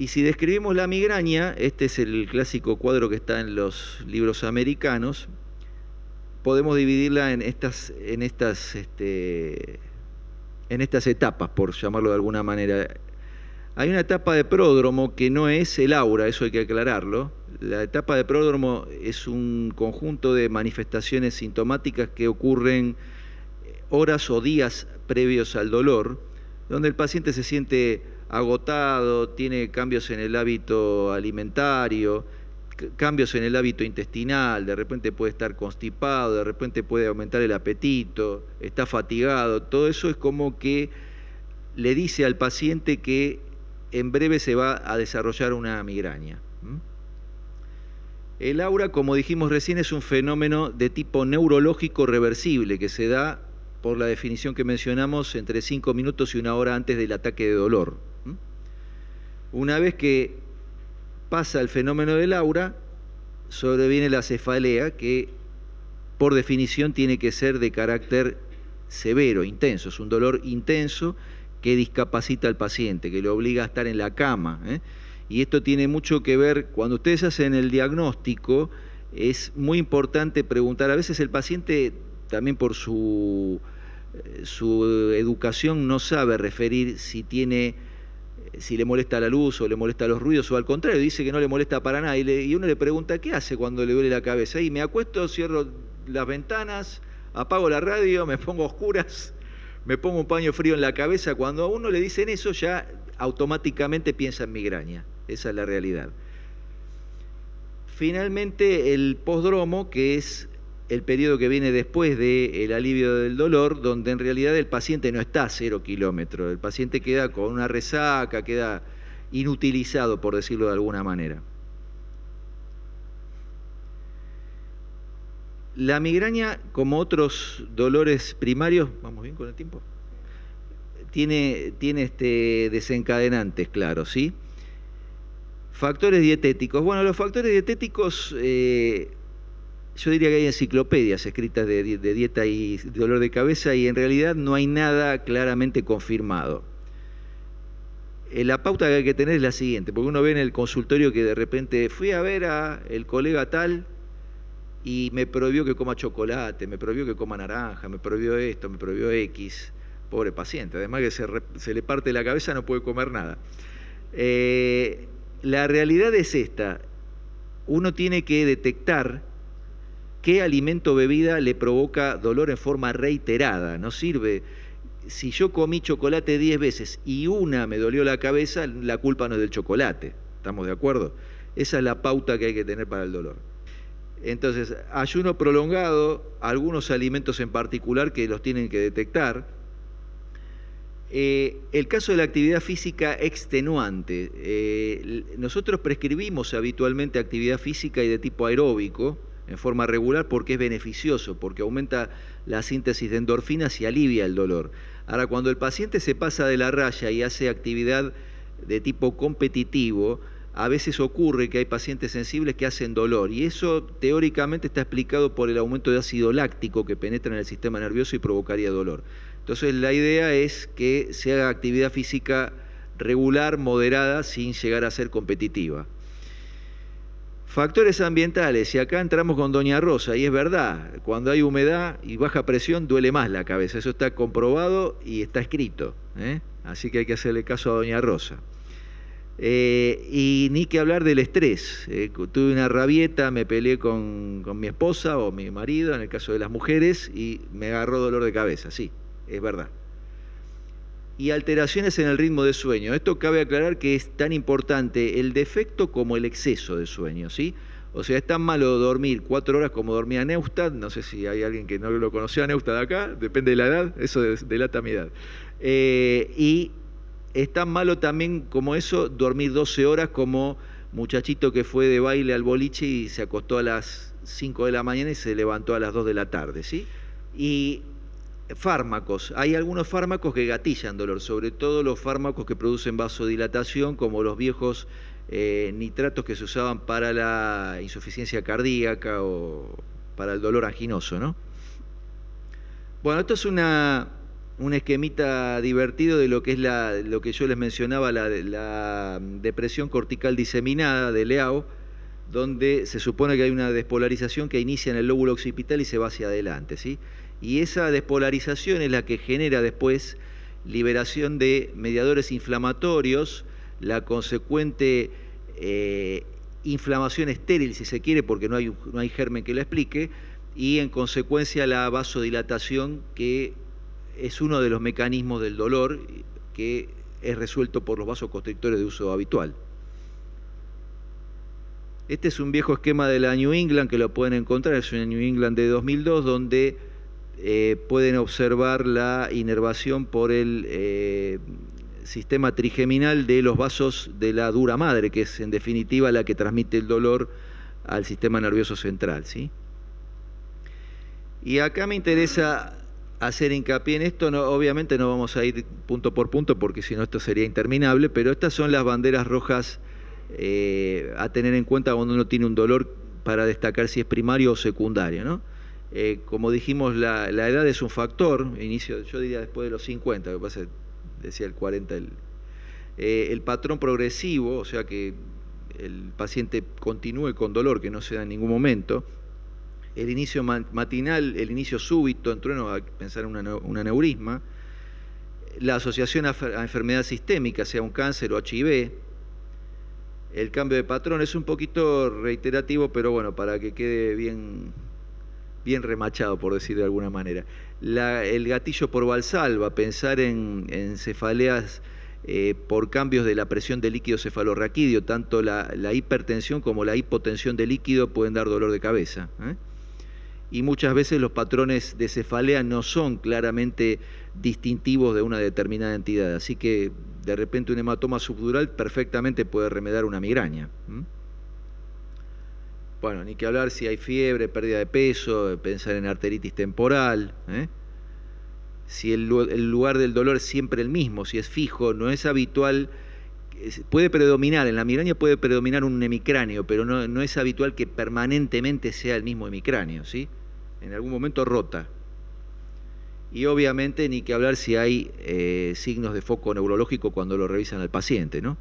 Y si describimos la migraña, este es el clásico cuadro que está en los libros americanos, podemos dividirla en estas etapas, por llamarlo de alguna manera. Hay una etapa de pródromo que no es el aura, eso hay que aclararlo. La etapa de pródromo es un conjunto de manifestaciones sintomáticas que ocurren horas o días previos al dolor, donde el paciente se siente agotado, tiene cambios en el hábito alimentario, cambios en el hábito intestinal, de repente puede estar constipado, de repente puede aumentar el apetito, está fatigado. Todo eso es como que le dice al paciente que en breve se va a desarrollar una migraña. El aura, como dijimos recién, es un fenómeno de tipo neurológico reversible que se da, por la definición que mencionamos, entre 5 minutos y 1 hora antes del ataque de dolor. Una vez que pasa el fenómeno del aura, sobreviene la cefalea, que por definición tiene que ser de carácter severo, intenso. Es un dolor intenso que discapacita al paciente, que le obliga a estar en la cama. Y esto tiene mucho que ver, cuando ustedes hacen el diagnóstico, es muy importante preguntar. A veces el paciente, también por su educación, no sabe referir si le molesta la luz o le molesta los ruidos, o al contrario, dice que no le molesta para nada. Y uno le pregunta, ¿qué hace cuando le duele la cabeza? Y me acuesto, cierro las ventanas, apago la radio, me pongo a oscuras, me pongo un paño frío en la cabeza. Cuando a uno le dicen eso, ya automáticamente piensa en migraña. Esa es la realidad. Finalmente, el posdromo, que es el periodo que viene después del alivio del dolor, donde en realidad el paciente no está a 0 kilómetros, el paciente queda con una resaca, queda inutilizado, por decirlo de alguna manera. La migraña, como otros dolores primarios, ¿vamos bien con el tiempo? Tiene desencadenantes, claro, ¿sí? Factores dietéticos. Bueno, los factores dietéticos, yo diría que hay enciclopedias escritas de dieta y dolor de cabeza, y en realidad no hay nada claramente confirmado. La pauta que hay que tener es la siguiente, porque uno ve en el consultorio que de repente fui a ver a el colega tal y me prohibió que coma chocolate, me prohibió que coma naranja, me prohibió esto, me prohibió X. Pobre paciente, además que se le parte la cabeza, no puede comer nada. La realidad es esta: uno tiene que detectar qué alimento o bebida le provoca dolor en forma reiterada. No sirve, si yo comí chocolate 10 veces y una me dolió la cabeza, la culpa no es del chocolate. ¿Estamos de acuerdo? Esa es la pauta que hay que tener para el dolor. Entonces, ayuno prolongado, algunos alimentos en particular que los tienen que detectar. El caso de la actividad física extenuante. Nosotros prescribimos habitualmente actividad física y de tipo aeróbico en forma regular porque es beneficioso, porque aumenta la síntesis de endorfinas y alivia el dolor. Ahora, cuando el paciente se pasa de la raya y hace actividad de tipo competitivo, a veces ocurre que hay pacientes sensibles que hacen dolor, y eso teóricamente está explicado por el aumento de ácido láctico que penetra en el sistema nervioso y provocaría dolor. Entonces la idea es que se haga actividad física regular, moderada, sin llegar a ser competitiva. Factores ambientales, y acá entramos con Doña Rosa, y es verdad, cuando hay humedad y baja presión duele más la cabeza, eso está comprobado y está escrito, así que hay que hacerle caso a Doña Rosa. Y ni que hablar del estrés. Tuve una rabieta, me peleé con mi esposa o mi marido, en el caso de las mujeres, y me agarró dolor de cabeza, sí, es verdad. Y alteraciones en el ritmo de sueño. Esto cabe aclarar que es tan importante el defecto como el exceso de sueño, ¿sí? O sea, es tan malo dormir 4 horas como dormía Neustadt. No sé si hay alguien que no lo conocía a Neustadt acá, depende de la edad, eso delata mi edad. Y es tan malo también como eso dormir 12 horas como muchachito que fue de baile al boliche y se acostó a las 5 de la mañana y se levantó a las 2 de la tarde, ¿sí? Y fármacos, hay algunos fármacos que gatillan dolor, sobre todo los fármacos que producen vasodilatación, como los viejos nitratos que se usaban para la insuficiencia cardíaca o para el dolor anginoso, ¿no? Bueno, esto es una un esquemita divertido de lo que es lo que yo les mencionaba, la depresión cortical diseminada de Leao, donde se supone que hay una despolarización que inicia en el lóbulo occipital y se va hacia adelante, ¿sí? Y esa despolarización es la que genera después liberación de mediadores inflamatorios, la consecuente inflamación estéril, si se quiere, porque no hay germen que lo explique, y en consecuencia la vasodilatación, que es uno de los mecanismos del dolor que es resuelto por los vasoconstrictores de uso habitual. Este es un viejo esquema de la New England que lo pueden encontrar, es una New England de 2002, donde pueden observar la inervación por el sistema trigeminal de los vasos de la dura madre, que es en definitiva la que transmite el dolor al sistema nervioso central, ¿sí? Y acá me interesa hacer hincapié en esto, obviamente no vamos a ir punto por punto porque si no esto sería interminable, pero estas son las banderas rojas a tener en cuenta cuando uno tiene un dolor para destacar si es primario o secundario, ¿no? Como dijimos, la edad es un factor, yo diría después de los 50, lo que pasa, decía el 40, el patrón progresivo, o sea que el paciente continúe con dolor, que no se da en ningún momento, el inicio matinal, el inicio súbito, entró a pensar en un aneurisma, la asociación a enfermedad sistémica, sea un cáncer o HIV, el cambio de patrón es un poquito reiterativo, pero bueno, para que quede bien remachado, por decir de alguna manera. El gatillo por Valsalva, pensar en cefaleas por cambios de la presión del líquido cefalorraquídeo, tanto la hipertensión como la hipotensión de líquido pueden dar dolor de cabeza, ¿eh? Y muchas veces los patrones de cefalea no son claramente distintivos de una determinada entidad, así que de repente un hematoma subdural perfectamente puede remediar una migraña. Bueno, ni que hablar si hay fiebre, pérdida de peso, pensar en arteritis temporal, ¿eh? Si el lugar del dolor es siempre el mismo, si es fijo, no es habitual, puede predominar, en la migraña puede predominar un hemicráneo, pero no es habitual que permanentemente sea el mismo hemicráneo, ¿sí? En algún momento rota. Y obviamente ni que hablar si hay signos de foco neurológico cuando lo revisan al paciente, ¿no?